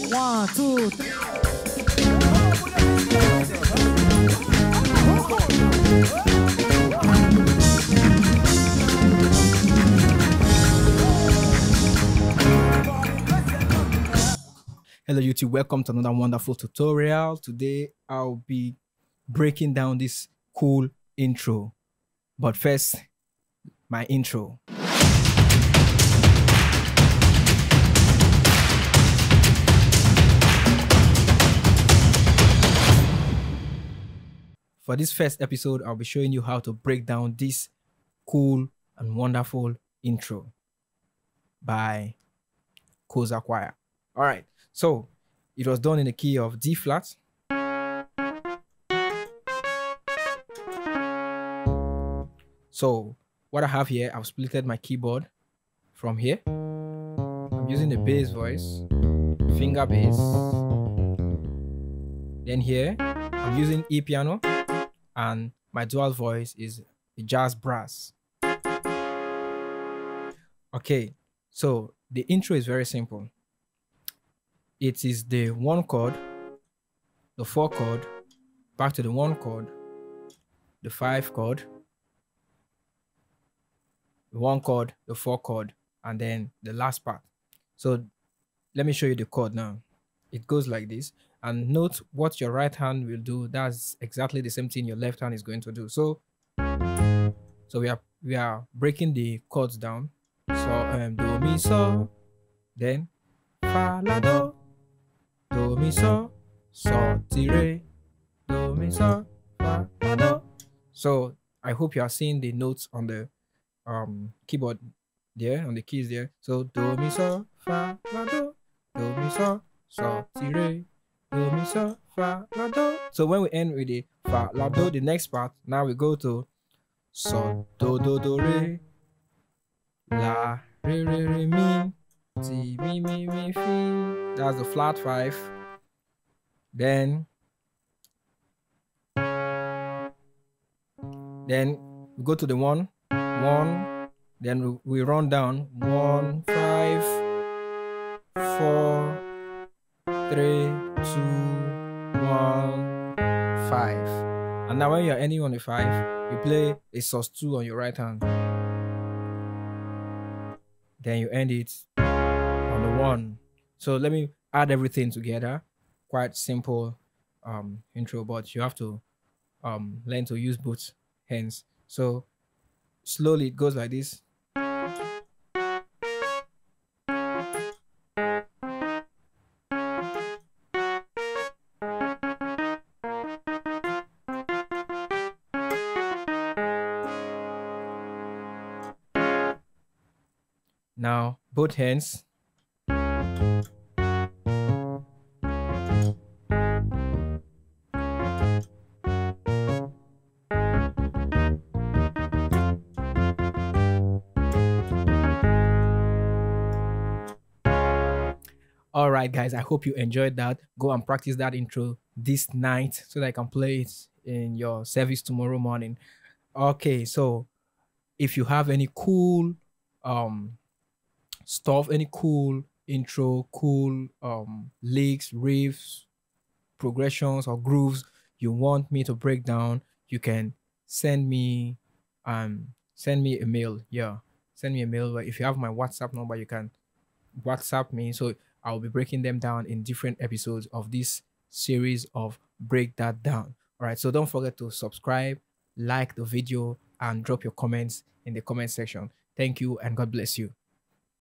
One, two, three. Hello YouTube, welcome to another wonderful tutorial. Today I'll be breaking down this cool intro. But first, my intro. For this first episode, I'll be showing you how to break down this cool and wonderful intro by Koza Choir. All right, so it was done in the key of D flat. So what I have here, I've splitted my keyboard from here. I'm using the bass voice, finger bass. Then here, I'm using E piano, and my dual voice is a jazz brass. Okay, so the intro is very simple. It is the 1 chord, the 4 chord, back to the 1 chord, the 5 chord, the 1 chord, the 4 chord, and then the last part. So let me show you the chord now. It goes like this, and note what your right hand will do. That's exactly the same thing your left hand is going to do. So we are breaking the chords down. So do mi so, then fa la do, do mi so ti re, do mi so fa la do. So I hope you are seeing the notes on the keyboard there, on the keys there. So do mi so fa la do mi so ti re, do mi so fa la do. So when we end with the fa la do, the next part, now we go to so do re, la re mi, ti mi fi. That's the flat 5. Then we go to the 1, then we run down 1 5 4 3 2 1 5. And now when you're ending on the 5, you play a sus2 on your right hand. Then you end it on the 1. So let me add everything together. Quite simple intro, but you have to learn to use both hands. So slowly it goes like this. Now both hands. All right, guys, I hope you enjoyed that. Go and practice that intro this night so that I can play it in your service tomorrow morning. Okay, so if you have any cool stuff, any cool intro, cool licks, riffs, progressions, or grooves you want me to break down, you can send me a mail. Yeah, send me a mail. If you have my WhatsApp number, you can WhatsApp me. So I'll be breaking them down in different episodes of this series of Break That Down. All right, so don't forget to subscribe, like the video, and drop your comments in the comment section. Thank you, and God bless you.